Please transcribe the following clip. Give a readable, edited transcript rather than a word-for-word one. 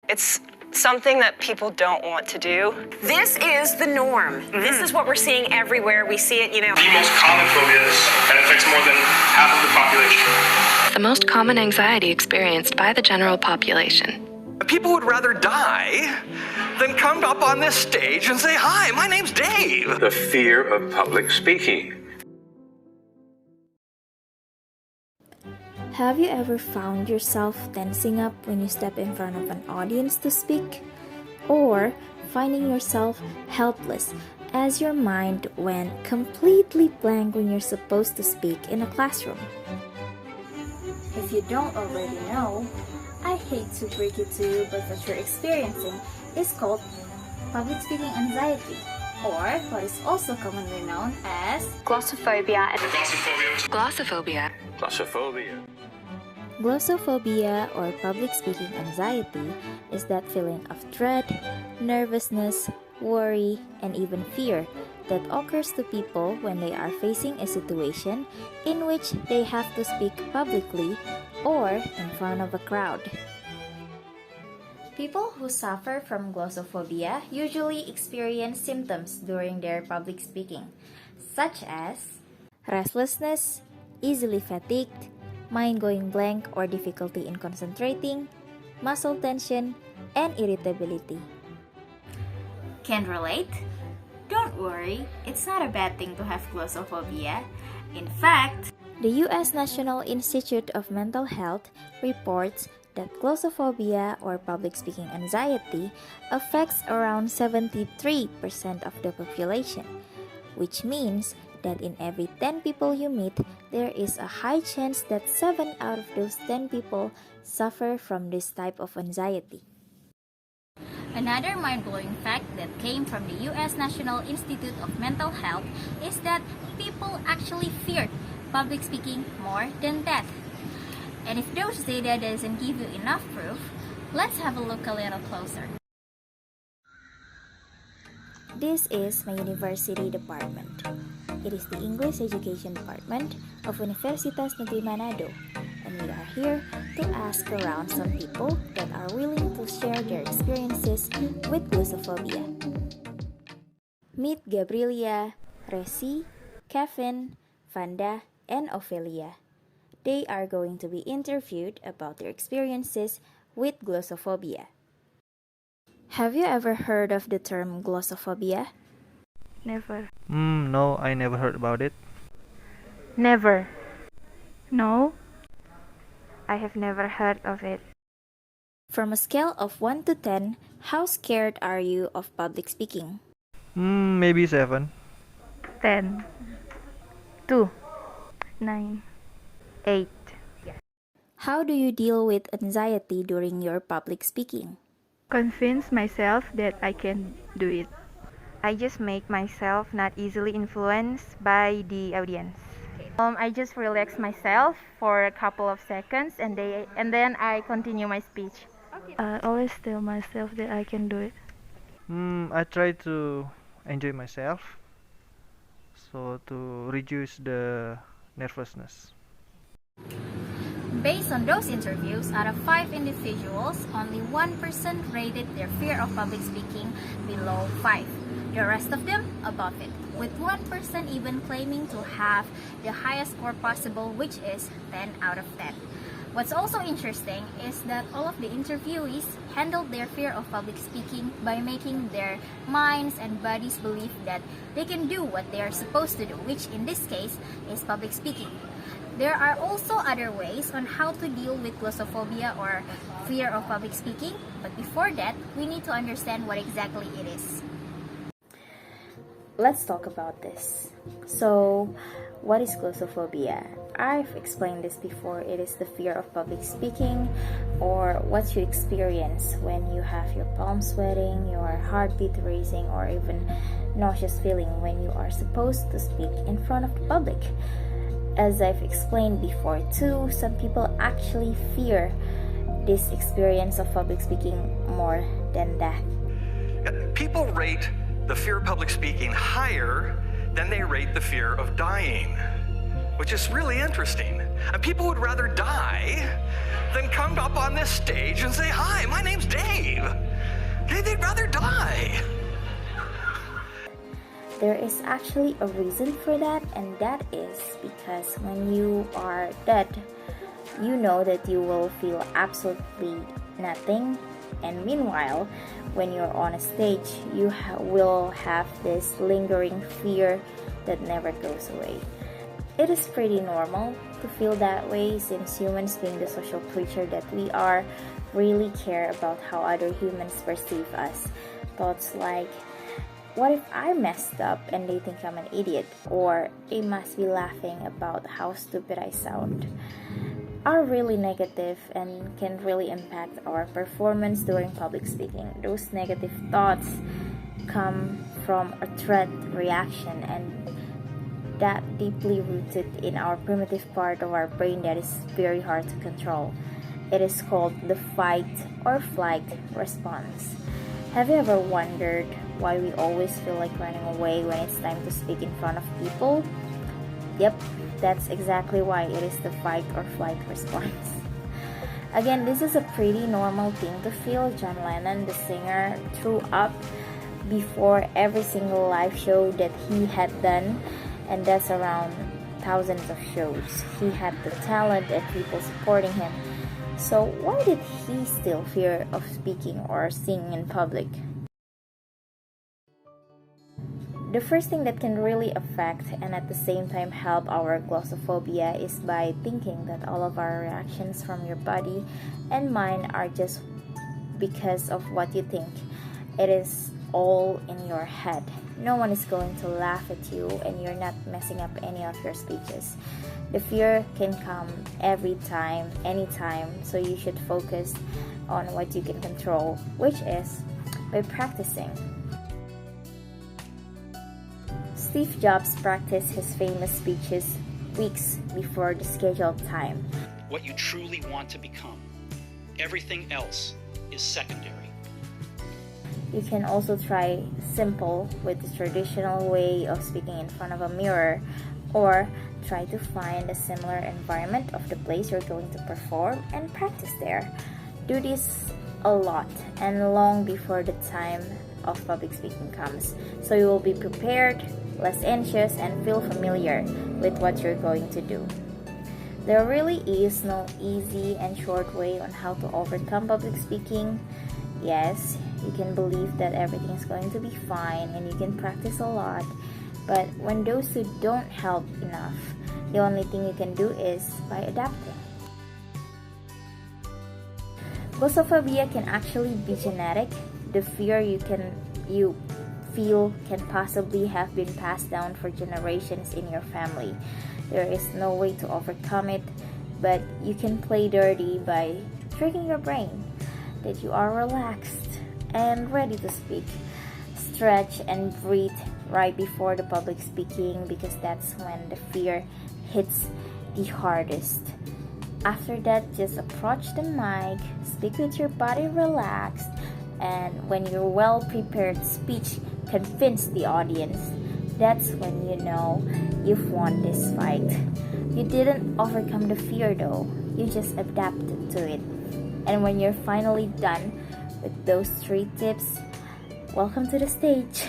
It's something that people don't want to do. This is the norm. This is what we're seeing everywhere. We see it, The most common phobias, and it affects more than half of the population. The most common anxiety experienced by the general population. People would rather die than come up on this stage and say, "Hi, my name's Dave." The fear of public speaking. Have you ever found yourself tensing up when you step in front of an audience to speak? Or finding yourself helpless as your mind went completely blank when you're supposed to speak in a classroom? If you don't already know, I hate to break it to you, but what you're experiencing is called public speaking anxiety, or what is also commonly known as glossophobia. Glossophobia. Glossophobia. Glossophobia, or public speaking anxiety, is that feeling of dread, nervousness, worry, and even fear that occurs to people when they are facing a situation in which they have to speak publicly or in front of a crowd. People who suffer from glossophobia usually experience symptoms during their public speaking, such as restlessness, easily fatigued, mind going blank or difficulty in concentrating, muscle tension, and irritability. Can't relate? Don't worry, it's not a bad thing to have glossophobia. In fact, the U.S. National Institute of Mental Health reports that glossophobia, or public speaking anxiety, affects around 73% of the population, which means that in every 10 people you meet, there is a high chance that 7 out of those 10 people suffer from this type of anxiety. Another mind-blowing fact that came from the U.S. National Institute of Mental Health is that people actually feared public speaking more than death. And if those data doesn't give you enough proof, let's have a look a little closer. This is my university department. It is the English Education Department of Universitas Negeri Manado, and we are here to ask around some people that are willing to share their experiences with glossophobia. Meet Gabrielia, Resi, Kevin, Vanda, and Ophelia. They are going to be interviewed about their experiences with glossophobia. Have you ever heard of the term glossophobia? Never. No, I never heard about it. Never. No, I have never heard of it. From a scale of 1 to 10, how scared are you of public speaking? Maybe 7. 10. 2. 9. 8. How do you deal with anxiety during your public speaking? Convince myself that I can do it. I just make myself not easily influenced by the audience. I just relax myself for a couple of seconds and then I continue my speech. I always tell myself that I can do it. I try to enjoy myself, so to reduce the nervousness. Based on those interviews, out of 5 individuals, only 1% rated their fear of public speaking below 5. The rest of them above it, with 1% even claiming to have the highest score possible, which is 10 out of 10. What's also interesting is that all of the interviewees handled their fear of public speaking by making their minds and bodies believe that they can do what they are supposed to do, which in this case is public speaking. There are also other ways on how to deal with glossophobia, or fear of public speaking, but before that, we need to understand what exactly it is. Let's talk about this. So, what is glossophobia? I've explained this before. It is the fear of public speaking, or what you experience when you have your palms sweating, your heartbeat racing, or even nauseous feeling when you are supposed to speak in front of the public. As I've explained before too, some people actually fear this experience of public speaking more than that. People rate the fear of public speaking higher than they rate the fear of dying, which is really interesting. And people would rather die than come up on this stage and say, "Hi, my name's Dave." There is actually a reason for that, and that is because when you are dead, you know that you will feel absolutely nothing, and meanwhile, when you're on a stage, you will have this lingering fear that never goes away. It is pretty normal to feel that way, since humans, being the social creature that we are, really care about how other humans perceive us. Thoughts like, what if I messed up and they think I'm an idiot, or they must be laughing about how stupid I sound, are really negative and can really impact our performance during public speaking. Those negative thoughts come from a threat reaction, and that deeply rooted in our primitive part of our brain that is very hard to control. It is called the fight or flight response. Have you ever wondered why we always feel like running away when it's time to speak in front of people? Yep, that's exactly why it is the fight or flight response. Again, this is a pretty normal thing to feel. John Lennon, the singer, threw up before every single live show that he had done, and that's around thousands of shows. He had the talent and people supporting him. So why did he still fear of speaking or singing in public? The first thing that can really affect and at the same time help our glossophobia is by thinking that all of our reactions from your body and mind are just because of what you think. It is all in your head. No one is going to laugh at you, and you're not messing up any of your speeches. The fear can come every time, anytime, so you should focus on what you can control, which is by practicing. Steve Jobs practiced his famous speeches weeks before the scheduled time. What you truly want to become. Everything else is secondary. You can also try simple with the traditional way of speaking in front of a mirror, or try to find a similar environment of the place you're going to perform and practice there. Do this a lot and long before the time of public speaking comes, so you will be prepared, less anxious, and feel familiar with what you're going to do. There really is no easy and short way on how to overcome public speaking. Yes, you can believe that everything is going to be fine and you can practice a lot, but when those two don't help enough, the only thing you can do is by adapting. Glossophobia can actually be genetic. The fear you feel can possibly have been passed down for generations in your family. There is no way to overcome it, but you can play dirty by tricking your brain that you are relaxed and ready to speak. Stretch and breathe right before the public speaking, because that's when the fear hits the hardest. After that, just approach the mic, speak with your body relaxed, and when your well-prepared speech convinces the audience, that's when you know you've won this fight. You didn't overcome the fear though, you just adapted to it. And when you're finally done with those 3 tips, welcome to the stage.